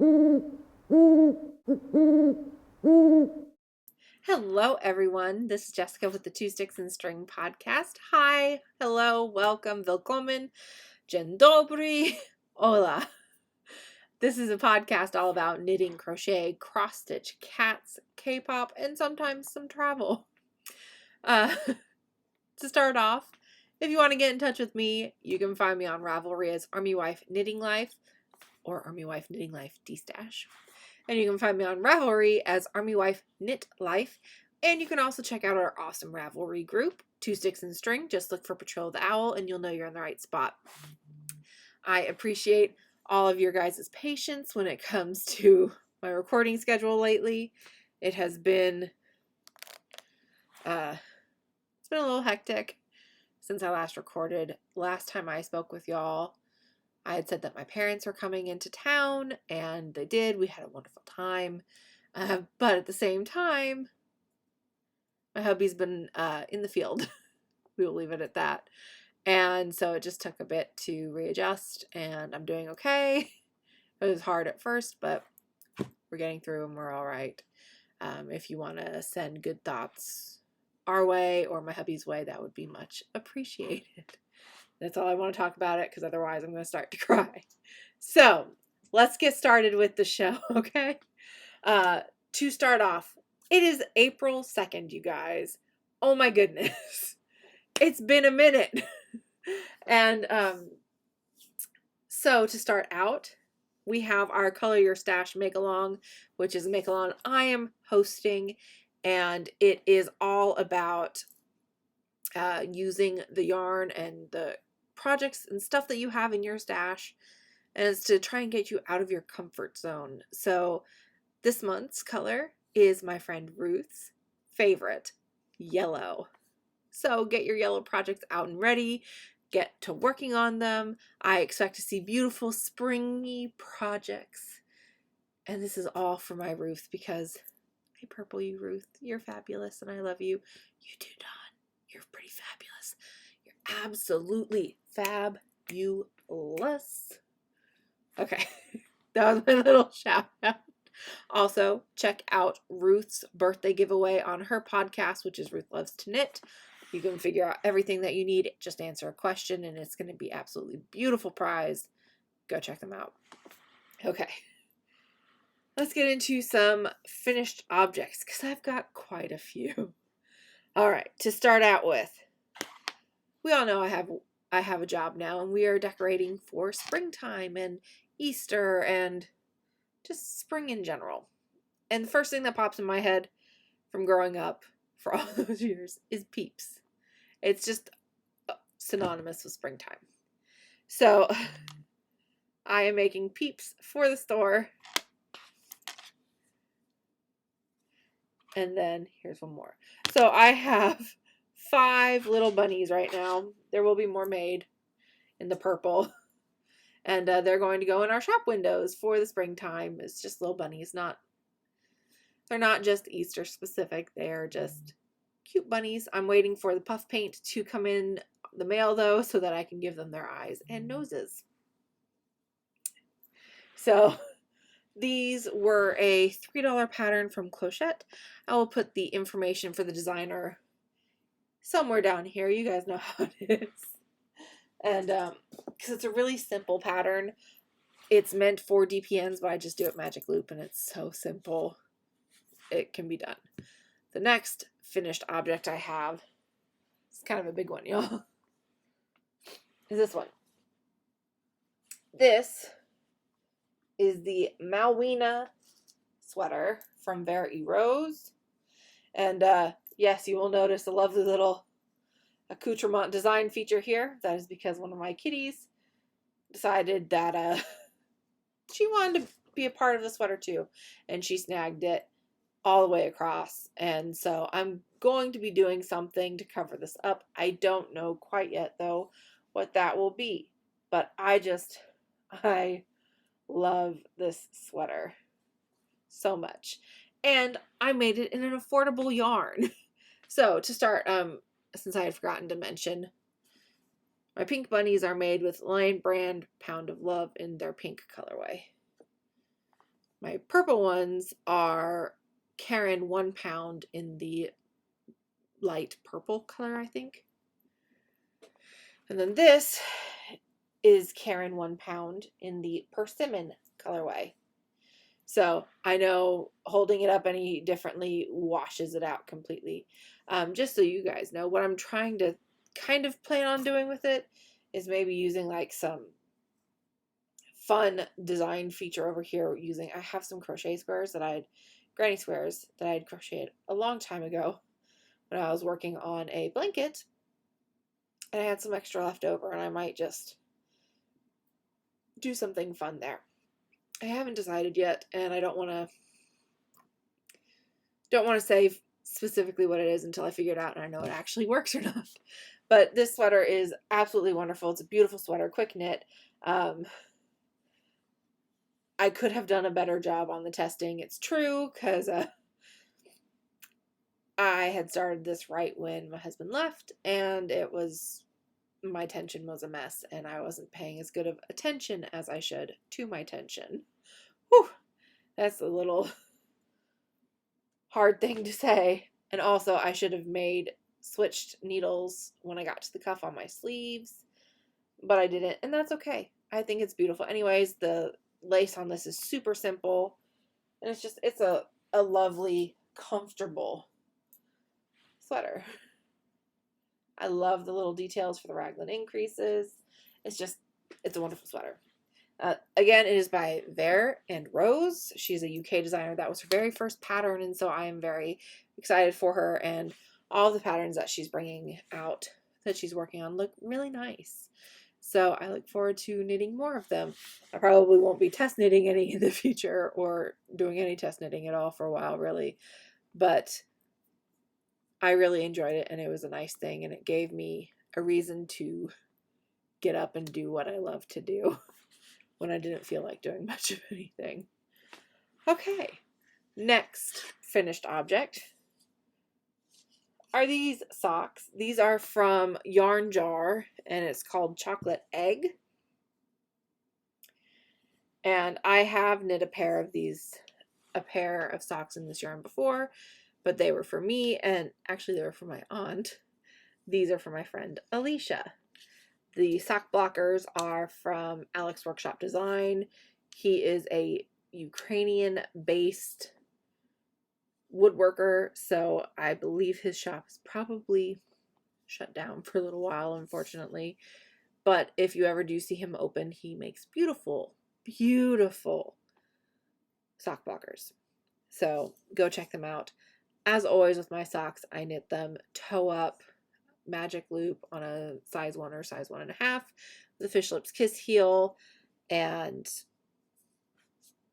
Hello, everyone. This is Jessica with the Two Sticks and String podcast. Hi, hello, welcome, willkommen, dzień dobry, hola. This is a podcast all about knitting, crochet, cross stitch, cats, Kpop, and sometimes some travel. To start off, if you want to get in touch with me, you can find me on Ravelry as Armywifeknitlife or Armywifeknitlife D-stash. And you can find me on Ravelry as Armywifeknitlife. And you can also check out our awesome Ravelry group, Two Sticks and String. Just look for Patrol the Owl and you'll know you're in the right spot. I appreciate all of your guys' patience when it comes to my recording schedule lately. It has been it's been a little hectic since I last recorded. Last time I spoke with y'all, I had said that my parents were coming into town, and they did. We had a wonderful time. But at the same time, my hubby's been in the field. We will leave it at that. And so it just took a bit to readjust, and I'm doing okay. It was hard at first, but we're getting through and we're all right. If you want to send good thoughts our way or my hubby's way, that would be much appreciated. That's all I want to talk about it, because otherwise I'm going to start to cry. So let's get started with the show, okay? To start off, it is April 2nd, you guys. Oh my goodness. It's been a minute. And so to start out, we have our Color Your Stash make-along, which is a make-along I am hosting. And it is all about using the yarn and the projects and stuff that you have in your stash, and it's to try and get you out of your comfort zone. So this month's color is my friend Ruth's favorite, yellow. So get your yellow projects out and ready. Get to working on them. I expect to see beautiful springy projects. And this is all for my Ruth, because I purple you, Ruth. You're fabulous and I love you. You too, Dawn. You're pretty fabulous. You're absolutely fabulous. Okay, that was my little shout out. Also, check out Ruth's birthday giveaway on her podcast, which is Ruth Loves to Knit. You can figure out everything that you need. Just answer a question, and it's going to be absolutely beautiful prize. Go check them out. Okay, let's get into some finished objects, because I've got quite a few. All right, to start out with, we all know I have a job now, and we are decorating for springtime and Easter and just spring in general. And the first thing that pops in my head from growing up for all those years is Peeps. It's just synonymous with springtime. So I am making Peeps for the store. And then here's one more. So I have 5 little bunnies right now. There will be more made in the purple. And they're going to go in our shop windows for the springtime. It's just little bunnies. They're not just Easter specific. They are just cute bunnies. I'm waiting for the puff paint to come in the mail, though, so that I can give them their eyes and noses. So these were a $3 pattern from Clochette. I will put the information for the designer somewhere down here. You guys know how it is. And because it's a really simple pattern. It's meant for DPNs, but I just do it magic loop, and it's so simple. It can be done. The next finished object I have, it's kind of a big one, y'all, is this one. This is the Malwina Sweater from Very Rose. And yes, you will notice a lovely little accoutrement design feature here. That is because one of my kitties decided that she wanted to be a part of the sweater too, and she snagged it all the way across. And so I'm going to be doing something to cover this up. I don't know quite yet, though, what that will be, but I love this sweater so much. And I made it in an affordable yarn. So to start, since I had forgotten to mention, my pink bunnies are made with Lion Brand Pound of Love in their pink colorway. My purple ones are Karen 1 pound in the light purple color, I think. And then this is Karen 1 pound in the persimmon colorway. So I know holding it up any differently washes it out completely. Just so you guys know, what I'm trying to kind of plan on doing with it is maybe using like some fun design feature over here I have some crochet squares granny squares that I had crocheted a long time ago when I was working on a blanket, and I had some extra left over, and I might just do something fun there. I haven't decided yet, and I don't want to say specifically what it is until I figure it out and I know it actually works or not. But this sweater is absolutely wonderful. It's a beautiful sweater, quick knit. I could have done a better job on the testing. It's true, because I had started this right when my husband left, and my tension was a mess, and I wasn't paying as good of attention as I should to my tension. Whew, that's a little hard thing to say. And also, I should have switched needles when I got to the cuff on my sleeves, but I didn't, and that's okay. I think it's beautiful. Anyways, the lace on this is super simple, and it's a lovely, comfortable sweater. I love the little details for the raglan increases. It's a wonderful sweater. Again, it is by Vere and Rose. She's a UK designer. That was her very first pattern, and so I am very excited for her, and all the patterns that she's bringing out that she's working on look really nice. So I look forward to knitting more of them. I probably won't be test knitting any in the future or doing any test knitting at all for a while, really. But I really enjoyed it, and it was a nice thing, and it gave me a reason to get up and do what I love to do when I didn't feel like doing much of anything. Okay, next finished object are these socks. These are from Yarn Jar, and it's called Chocolate Egg. And I have knit a pair of socks in this yarn before, but they were for me, and actually they were for my aunt. These are for my friend Alicia. The sock blockers are from Alex Workshop Design. He is a Ukrainian-based woodworker, so I believe his shop is probably shut down for a little while, unfortunately. But if you ever do see him open, he makes beautiful, beautiful sock blockers. So go check them out. As always with my socks, I knit them toe up, magic loop on a size 1 or size 1.5 with a fish lips kiss heel, and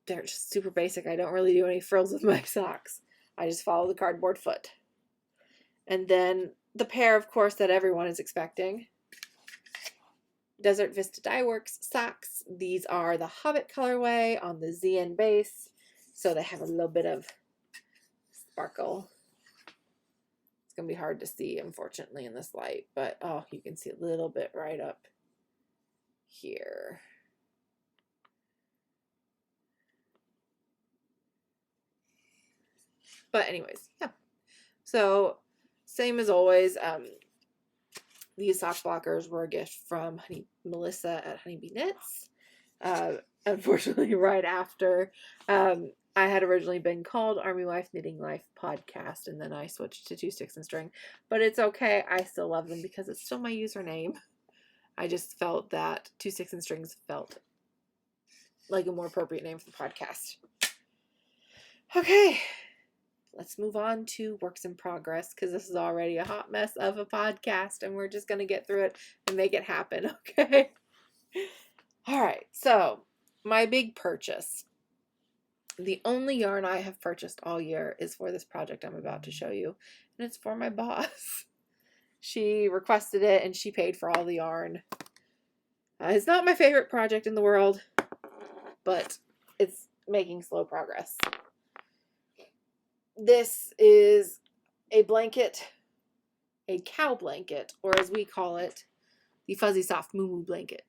they're just super basic. I don't really do any frills with my socks. I just follow the cardboard foot. And then the pair, of course, that everyone is expecting, Desert Vista Dye Works socks. These are the Hobbit colorway on the ZN base, so they have a little bit of sparkle. It's going to be hard to see, unfortunately, in this light, but oh, you can see a little bit right up here. But anyways, yeah. So same as always, these sock blockers were a gift from Melissa at Honeybee Knits. Unfortunately, right after I had originally been called Armywifeknitlife podcast, and then I switched to 2 Sticks and String. But it's okay. I still love them because it's still my username. I just felt that 2 Sticks and Strings felt like a more appropriate name for the podcast. Okay. Let's move on to works in progress, because this is already a hot mess of a podcast, and we're just going to get through it and make it happen, okay? All right, so my big purchase. The only yarn I have purchased all year is for this project I'm about to show you, and it's for my boss. She requested it, and she paid for all the yarn. It's not my favorite project in the world, but it's making slow progress. This is a blanket, a cow blanket, or as we call it, the Fuzzy Soft Moo Moo blanket.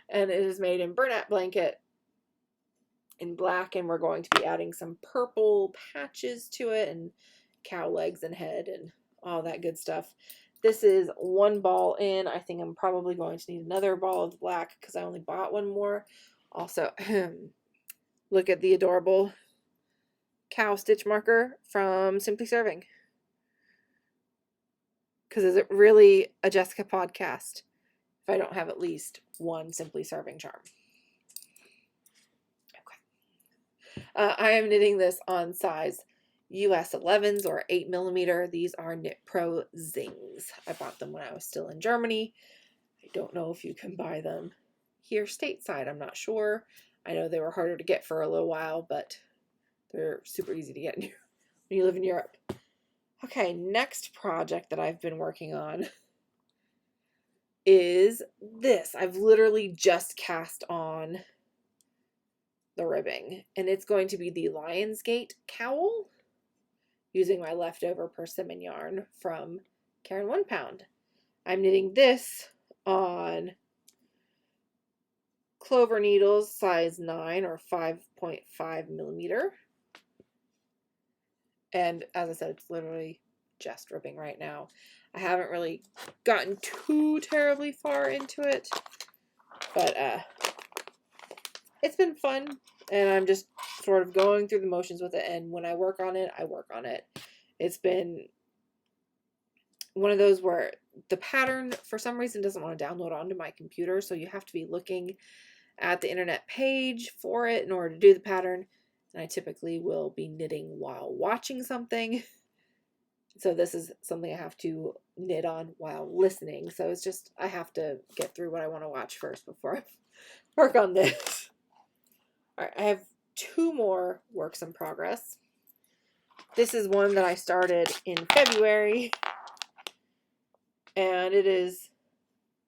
And it is made in Bernat blanket. in black, and we're going to be adding some purple patches to it and cow legs and head and all that good stuff. This is one ball in. I think I'm probably going to need another ball of black because I only bought one more. Also, look at the adorable cow stitch marker from Simply Serving. Because is it really a Jessica podcast if I don't have at least one Simply Serving charm? Okay. I am knitting this on size US 11s or 8mm. These are Knit Pro Zings. I bought them when I was still in Germany. I don't know if you can buy them here stateside. I'm not sure. I know they were harder to get for a little while, but they're super easy to get when you live in Europe. Okay, next project that I've been working on is this. I've literally just cast on the ribbing, and it's going to be the Lionsgate cowl using my leftover persimmon yarn from Karen 1 Pound. I'm knitting this on clover needles size 9 or 5.5mm. And as I said, it's literally just ribbing right now. I haven't really gotten too terribly far into it, but it's been fun, and I'm just sort of going through the motions with it, and when I work on it, I work on it. It's been one of those where the pattern, for some reason, doesn't want to download onto my computer, so you have to be looking at the internet page for it in order to do the pattern. And I typically will be knitting while watching something. So this is something I have to knit on while listening. So it's just, I have to get through what I want to watch first before I work on this. All right, I have 2 more works in progress. This is one that I started in February, and it is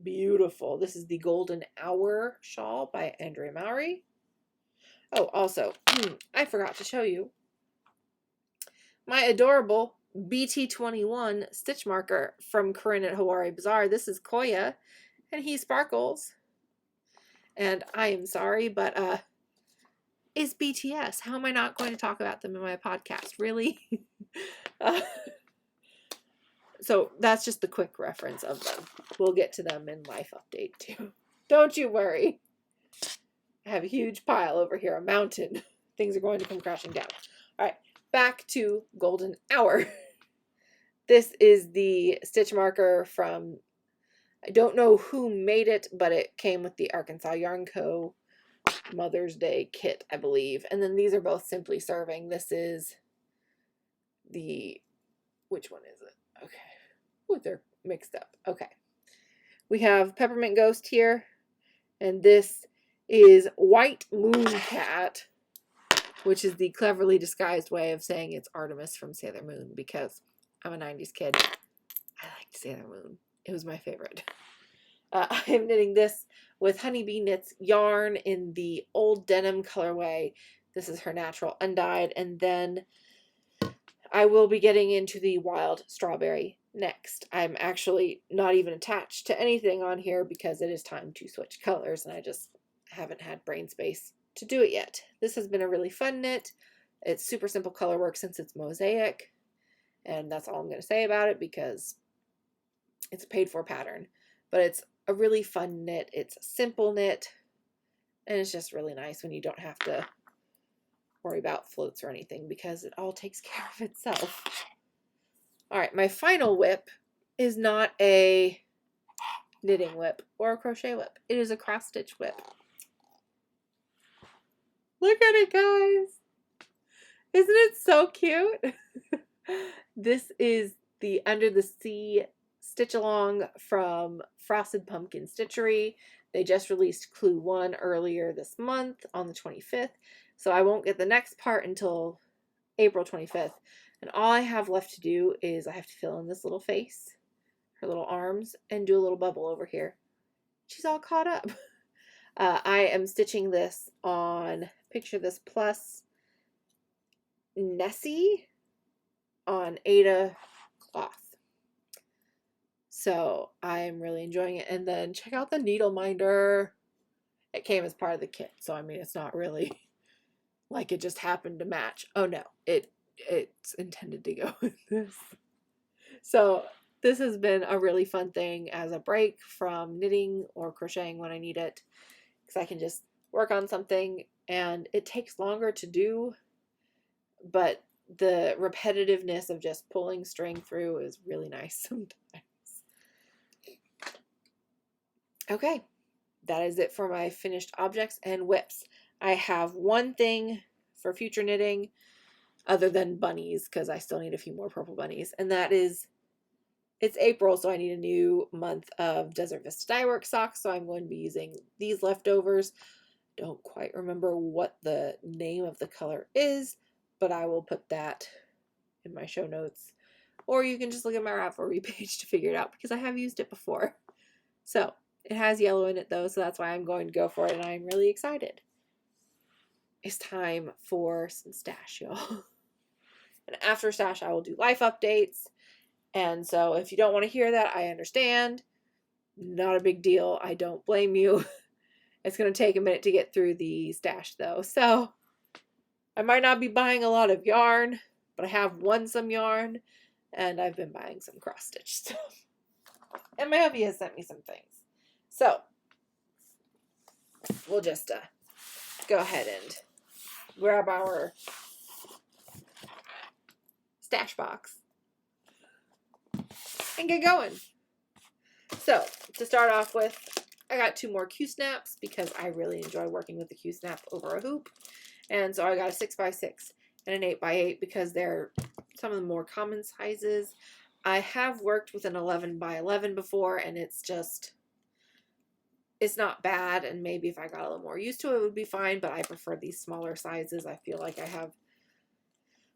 beautiful. This is the Golden Hour shawl by Andrea Mowry. Oh, also, I forgot to show you my adorable BT21 stitch marker from Corinne at Hawari Bazaar. This is Koya, and he sparkles. And I am sorry, but is BTS. How am I not going to talk about them in my podcast? Really? So that's just the quick reference of them. We'll get to them in Life Update too. Don't you worry. I have a huge pile over here, a mountain. Things are going to come crashing down. All right, back to Golden Hour. This is the stitch marker from, I don't know who made it, but it came with the Arkansas Yarn Co. Mother's Day kit, I believe. And then these are both Simply Serving. This is the, which one is it? Okay. Ooh, they're mixed up. Okay. We have Peppermint Ghost here, and this is White Moon Cat, which is the cleverly disguised way of saying it's Artemis from Sailor Moon, because I'm a 90s kid. I liked Sailor Moon. It was my favorite. I am knitting this with Honeybee Knits yarn in the old denim colorway. This is her natural undyed, and then I will be getting into the wild strawberry next. I'm actually not even attached to anything on here because it is time to switch colors, and I just haven't had brain space to do it yet. This has been a really fun knit. It's super simple color work since it's mosaic, and that's all I'm going to say about it because it's a paid for pattern. But it's a really fun knit. It's a simple knit, and it's just really nice when you don't have to worry about floats or anything because it all takes care of itself. All right, my final whip is not a knitting whip or a crochet whip. It is a cross stitch whip. Look at it, guys. Isn't it so cute? This is the Under the Sea stitch along from Frosted Pumpkin Stitchery. They just released Clue 1 earlier this month on the 25th. So I won't get the next part until April 25th. And all I have left to do is I have to fill in this little face, her little arms, and do a little bubble over here. She's all caught up. I am stitching this on, picture this, plus Nessie on Ada cloth. So I am really enjoying it. And then check out the needle minder. It came as part of the kit. So I mean, it's not really like it just happened to match. Oh no, it's intended to go with this. So this has been a really fun thing as a break from knitting or crocheting when I need it, because I can just work on something and it takes longer to do, but the repetitiveness of just pulling string through is really nice sometimes. Okay, that is it for my finished objects and whips. I have one thing for future knitting other than bunnies, because I still need a few more purple bunnies, and that is, it's April, so I need a new month of Desert Vista Dyework socks, so I'm going to be using these leftovers. Don't quite remember what the name of the color is, but I will put that in my show notes, or you can just look at my Ravelry page to figure it out, because I have used it before. So it has yellow in it though, so that's why I'm going to go for it, and I'm really excited. It's time for some stash, y'all. And after stash, I will do life updates. And so if you don't want to hear that, I understand. Not a big deal. I don't blame you. It's going to take a minute to get through the stash though. So I might not be buying a lot of yarn, but I have won some yarn, and I've been buying some cross stitch stuff. And my hubby has sent me some things. So we'll just go ahead and grab our stash box and get going. So to start off with, I got 2 more Q-snaps because I really enjoy working with the Q-snap over a hoop. And so I got a 6x6 and an 8x8 because they're some of the more common sizes. I have worked with an 11x11 before, and it's not bad, and maybe if I got a little more used to it, it would be fine, but I prefer these smaller sizes. I feel like I have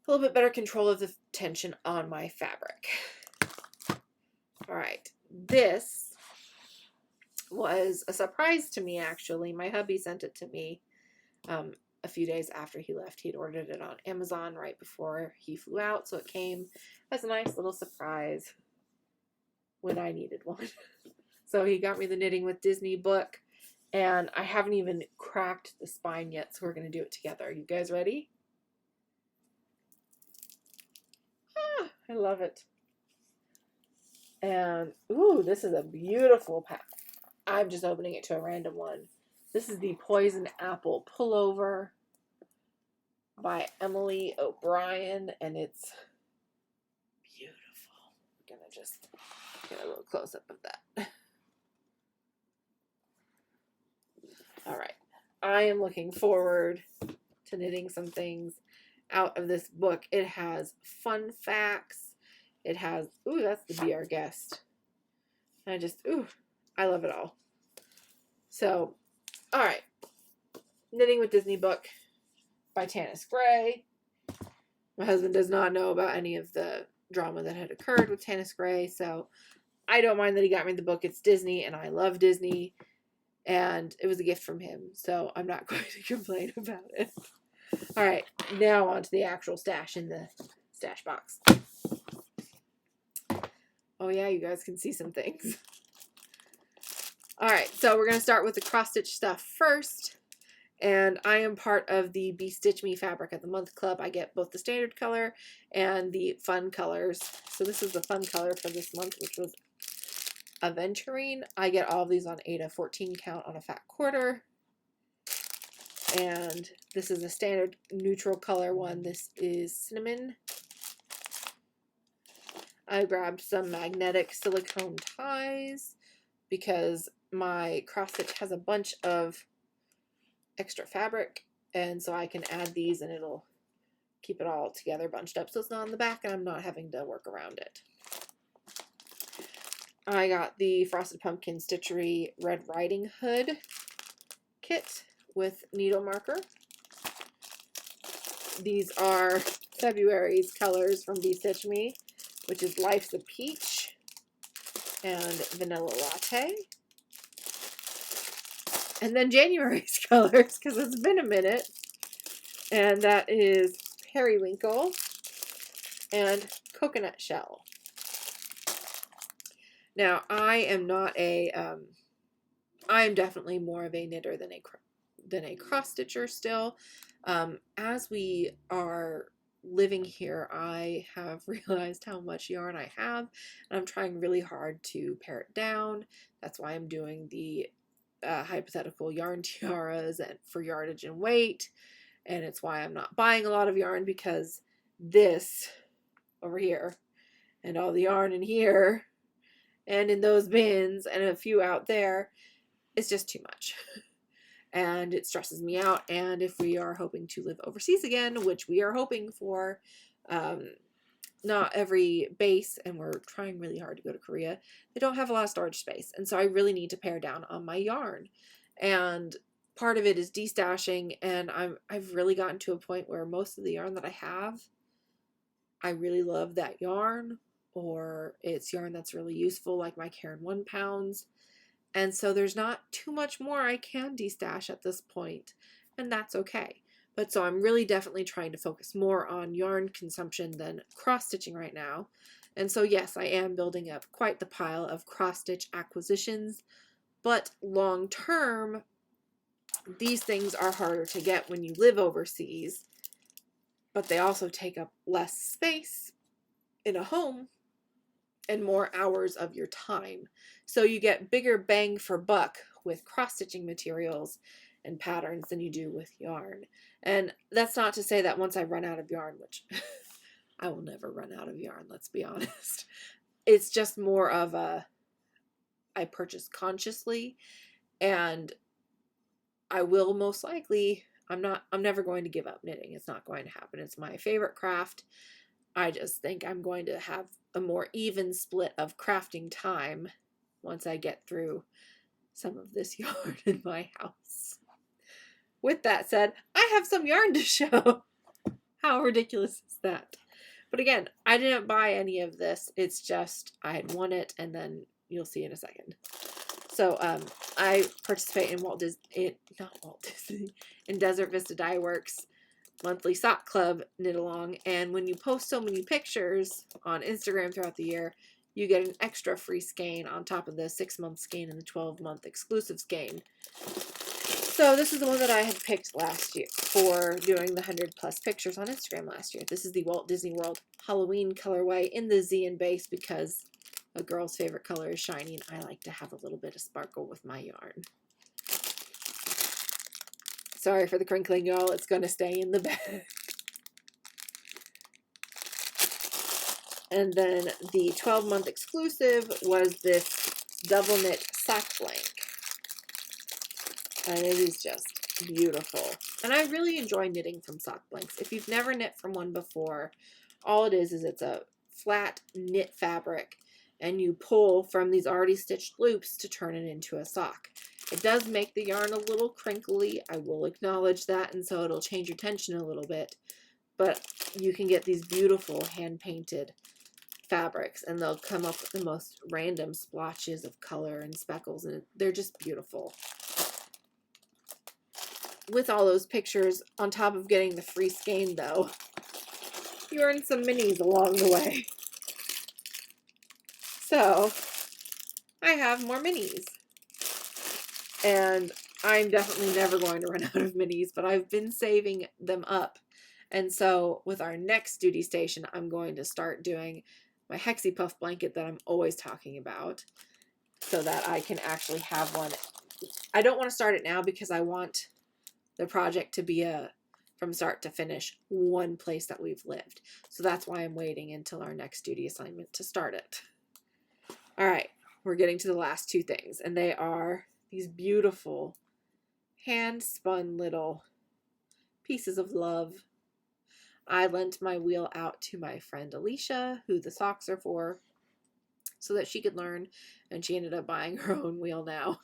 a little bit better control of the tension on my fabric. All right, this was a surprise to me, actually. My hubby sent it to me a few days after he left. He'd ordered it on Amazon right before he flew out, so it came as a nice little surprise when I needed one. So he got me the Knitting with Disney book, and I haven't even cracked the spine yet, so we're going to do it together. Are you guys ready? Ah, I love it. And, ooh, this is a beautiful pack. I'm just opening it to a random one. This is the Poison Apple Pullover by Emily O'Brien, and it's beautiful. I'm going to just get a little close-up of that. All right. I am looking forward to knitting some things out of this book. It has fun facts. It has, ooh, that's the Be Our Guest. I just, ooh, I love it all. So, all right. Knitting with Disney book by Tanis Gray. My husband does not know about any of the drama that had occurred with Tanis Gray, so I don't mind that he got me the book. It's Disney, and I love Disney, and it was a gift from him, so I'm not going to complain about it. All right, now on to the actual stash in the stash box. Oh yeah, you guys can see some things. All right, so we're going to start with the cross stitch stuff first. And I am part of the Be Stitch Me Fabric of the Month Club. I get both the standard color and the fun colors. So this is the fun color for this month, which was Aventurine. I get all of these on 8-14 count on a fat quarter. And this is a standard neutral color one. This is Cinnamon. I grabbed some magnetic silicone ties because my cross stitch has a bunch of extra fabric, and so I can add these and it'll keep it all together bunched up so it's not on the back and I'm not having to work around it. I got the Frosted Pumpkin Stitchery Red Riding Hood kit with needle marker. These are February's colors from Be Stitch Me, which is Life's a Peach and Vanilla Latte. And then January's colors, because it's been a minute, and that is Periwinkle and Coconut Shell. Now, I am not a, I am definitely more of a knitter than a cross stitcher still. As we are living here, I have realized how much yarn I have, and I'm trying really hard to pare it down. That's why I'm doing the hypothetical yarn tiaras and for yardage and weight, and it's why I'm not buying a lot of yarn, because this over here and all the yarn in here and in those bins and a few out there is just too much. And it stresses me out. And if we are hoping to live overseas again, which we are hoping for, not every base, and we're trying really hard to go to Korea, they don't have a lot of storage space. And so I really need to pare down on my yarn. And part of it is destashing, and I've really gotten to a point where most of the yarn that I have, I really love that yarn, or it's yarn that's really useful, like my Caron 1 pounds. And so there's not too much more I can destash at this point, and that's okay. But so I'm really definitely trying to focus more on yarn consumption than cross-stitching right now. And so yes, I am building up quite the pile of cross-stitch acquisitions, but long term, these things are harder to get when you live overseas, but they also take up less space in a home and more hours of your time. So you get bigger bang for buck with cross-stitching materials and patterns than you do with yarn. And that's not to say that once I run out of yarn, which I will never run out of yarn, let's be honest. It's just more of a, I purchase consciously, and I will most likely, I'm never going to give up knitting. It's not going to happen. It's my favorite craft. I just think I'm going to have a more even split of crafting time once I get through some of this yarn in my house. With that said, I have some yarn to show. How ridiculous is that? But again, I didn't buy any of this. It's just I had won it, and then you'll see in a second. So I participate in in Desert Vista Dye Works monthly sock club knit along, and when you post so many pictures on Instagram throughout the year, you get an extra free skein on top of the 6-month skein and the 12-month exclusive skein. So this is the one that I had picked last year for doing the 100+ pictures on Instagram last year. This is the Walt Disney World Halloween colorway in the Zean base, because a girl's favorite color is shiny, and I like to have a little bit of sparkle with my yarn. Sorry for the crinkling, y'all. It's going to stay in the bag. And then the 12-month exclusive was this double knit sock blank. And it is just beautiful. And I really enjoy knitting from sock blanks. If you've never knit from one before, all it is it's a flat knit fabric, and you pull from these already stitched loops to turn it into a sock. It does make the yarn a little crinkly, I will acknowledge that, and so it'll change your tension a little bit, but you can get these beautiful hand-painted fabrics, and they'll come up with the most random splotches of color and speckles, and they're just beautiful. With all those pictures, on top of getting the free skein though, you earn some minis along the way. So, I have more minis. And I'm definitely never going to run out of minis, but I've been saving them up. And so with our next duty station, I'm going to start doing my Hexie Puff blanket that I'm always talking about, so that I can actually have one. I don't want to start it now because I want the project to be from start to finish, one place that we've lived. So that's why I'm waiting until our next duty assignment to start it. All right, we're getting to the last two things, and they are these beautiful hand-spun little pieces of love. I lent my wheel out to my friend Alicia, who the socks are for, so that she could learn, and she ended up buying her own wheel now.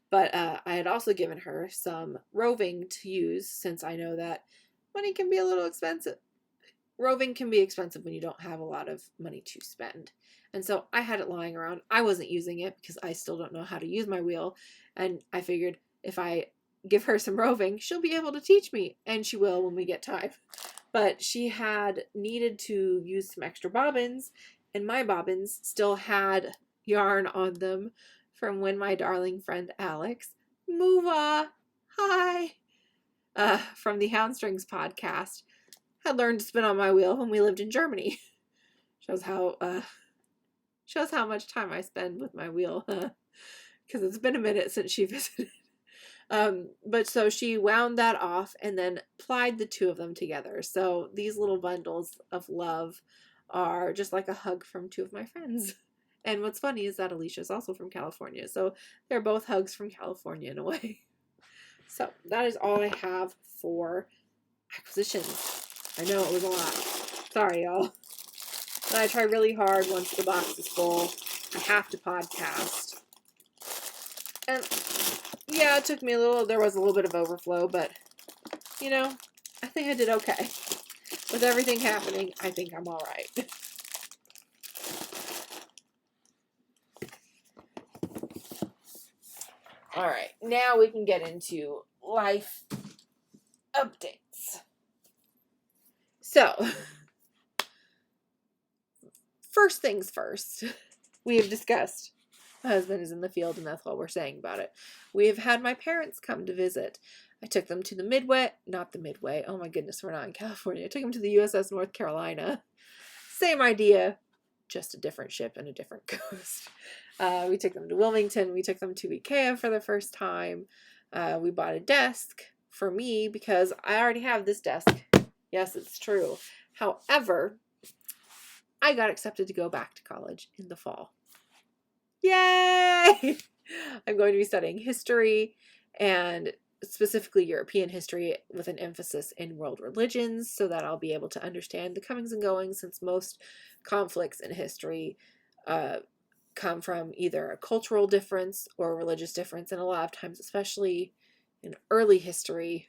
But I had also given her some roving to use, since I know that money can be a little expensive. Roving can be expensive when you don't have a lot of money to spend. And so I had it lying around. I wasn't using it because I still don't know how to use my wheel. And I figured if I give her some roving, she'll be able to teach me. And she will when we get time. But she had needed to use some extra bobbins. And my bobbins still had yarn on them from when my darling friend Alex, Mova, hi, from the Houndstrings podcast, had learned to spin on my wheel when we lived in Germany. Shows how much time I spend with my wheel, because it's been a minute since she visited. But so she wound that off and then plied the two of them together. So these little bundles of love are just like a hug from two of my friends. And what's funny is that Alicia's also from California. So they're both hugs from California in a way. So that is all I have for acquisitions. I know it was a lot. Sorry, y'all. But I try really hard once the box is full. I have to podcast. And yeah, it took me there was a little bit of overflow, but, you know, I think I did okay. With everything happening, I think I'm all right. All right, now we can get into life updates. So, first things first, we have discussed my husband is in the field, and that's all we're saying about it. We have had my parents come to visit. I took them to the not the Midway. Oh my goodness, we're not in California. I took them to the USS North Carolina. Same idea, just a different ship and a different coast. We took them to Wilmington. We took them to IKEA for the first time. We bought a desk for me because I already have this desk. Yes, it's true. However, I got accepted to go back to college in the fall. Yay! I'm going to be studying history, and specifically European history with an emphasis in world religions, so that I'll be able to understand the comings and goings, since most conflicts in history come from either a cultural difference or a religious difference, and a lot of times, especially in early history,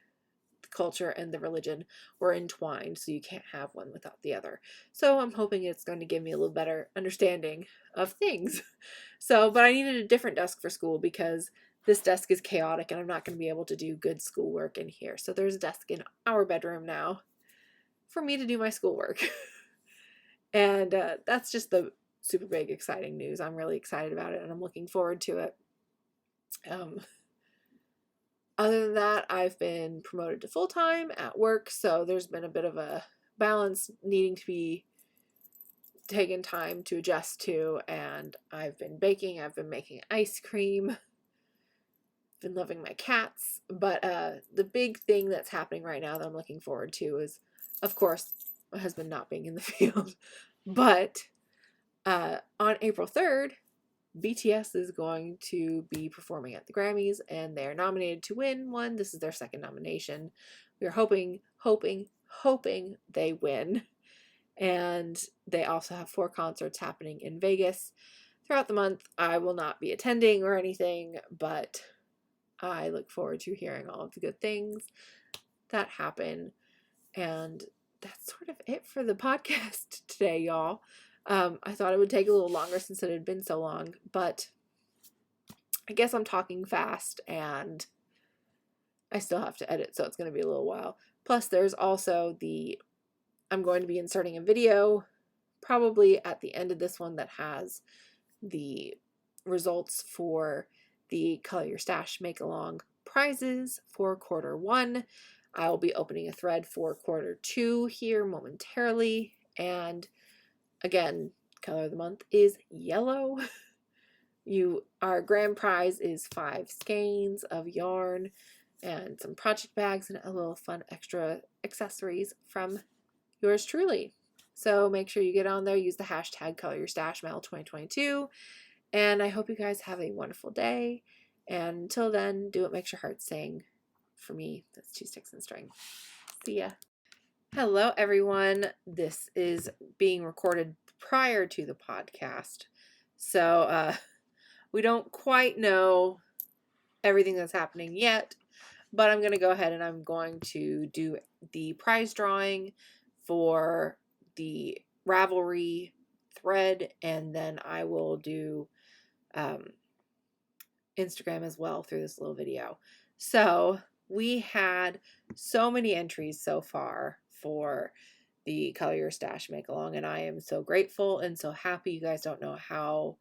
the culture and the religion were entwined, so you can't have one without the other. So I'm hoping it's going to give me a little better understanding of things. But I needed a different desk for school because this desk is chaotic and I'm not going to be able to do good schoolwork in here. So there's a desk in our bedroom now for me to do my schoolwork. And that's just the super big exciting news. I'm really excited about it and I'm looking forward to it. Other than that, I've been promoted to full-time at work, so there's been a bit of a balance needing to be taken time to adjust to, and I've been baking, I've been making ice cream, been loving my cats, but the big thing that's happening right now that I'm looking forward to is, of course, my husband not being in the field, but on April 3rd, BTS is going to be performing at the Grammys, and they're nominated to win one. This is their second nomination. We're hoping they win. And they also have 4 concerts happening in Vegas throughout the month. I will not be attending or anything, but I look forward to hearing all of the good things that happen. And that's sort of it for the podcast today, y'all. I thought it would take a little longer since it had been so long, but I guess I'm talking fast and I still have to edit, so it's going to be a little while. Plus, there's also I'm going to be inserting a video probably at the end of this one that has the results for the Color Your Stash Make-Along prizes for Q1. I will be opening a thread for Q2 here momentarily, and again, color of the month is yellow. Our grand prize is 5 skeins of yarn and some project bags and a little fun extra accessories from yours truly. So make sure you get on there, use the hashtag ColorYourStashMail2022, and I hope you guys have a wonderful day. And until then, do what makes your heart sing. For me, that's 2 sticks and string. See ya. Hello, everyone. This is being recorded prior to the podcast, so we don't quite know everything that's happening yet, but I'm going to go ahead and I'm going to do the prize drawing for the Ravelry thread, and then I will do Instagram as well through this little video. So we had so many entries so far for the Color Your Stash Make Along, and I am so grateful and so happy. You guys don't know how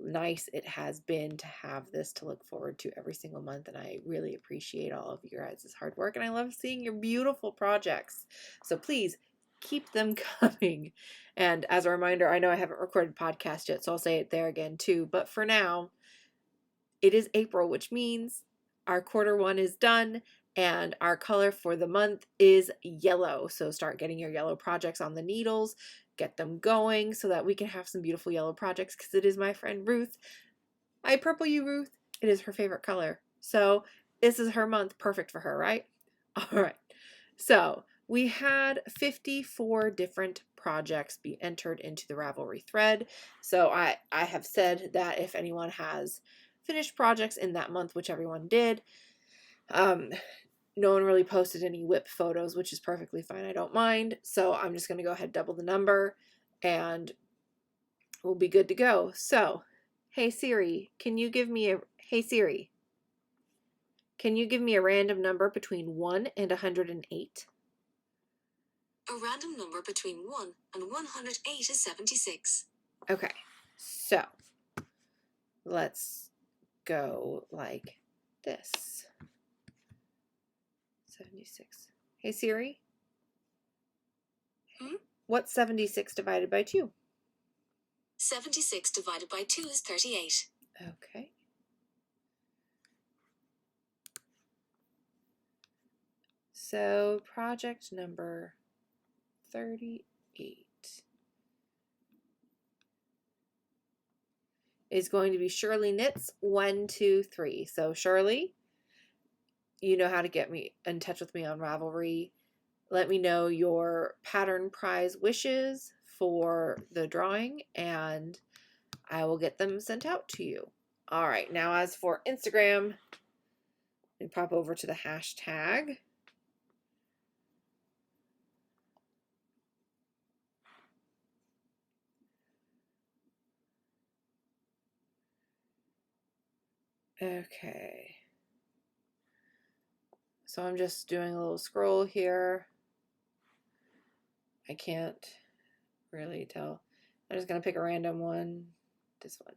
nice it has been to have this to look forward to every single month, and I really appreciate all of your guys' hard work, and I love seeing your beautiful projects. So please keep them coming. And as a reminder, I know I haven't recorded podcast yet, so I'll say it there again too, but for now, it is April, which means our Q1 is done, and our color for the month is yellow. So start getting your yellow projects on the needles, get them going so that we can have some beautiful yellow projects, because it is my friend Ruth. I purple you, Ruth. It is her favorite color. So this is her month, perfect for her, right? All right. So we had 54 different projects be entered into the Ravelry thread. So I have said that if anyone has finished projects in that month, which everyone did, no one really posted any whip photos, which is perfectly fine. I don't mind. So I'm just going to go ahead and double the number, and we'll be good to go. So, hey Siri, can you give me a random number between 1 and 108? A random number between 1 and 108 is 76. Okay, so let's go like this. 76. Hey Siri. What's 76 divided by 2? 76 divided by 2 is 38. Okay. So project number 38 is going to be Shirley Knits 1, 2, 3. So Shirley, you know how to get me in touch with me on Ravelry. Let me know your pattern prize wishes for the drawing, and I will get them sent out to you. All right, now as for Instagram, we pop over to the hashtag. Okay. So I'm just doing a little scroll here. I can't really tell. I'm just going to pick a random one. This one.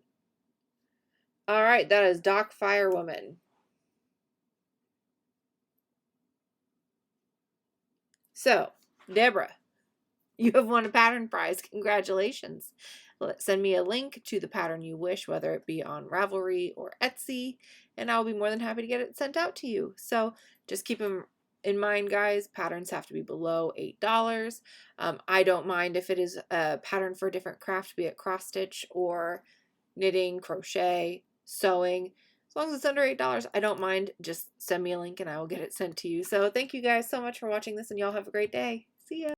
All right, that is Doc Firewoman. So, Deborah, you have won a pattern prize. Congratulations. Send me a link to the pattern you wish, whether it be on Ravelry or Etsy, and I'll be more than happy to get it sent out to you. So just keep them in mind, guys. Patterns have to be below $8. I don't mind if it is a pattern for a different craft, be it cross stitch or knitting, crochet, sewing. As long as it's under $8, I don't mind. Just send me a link and I will get it sent to you. So thank you guys so much for watching this, and y'all have a great day. See ya.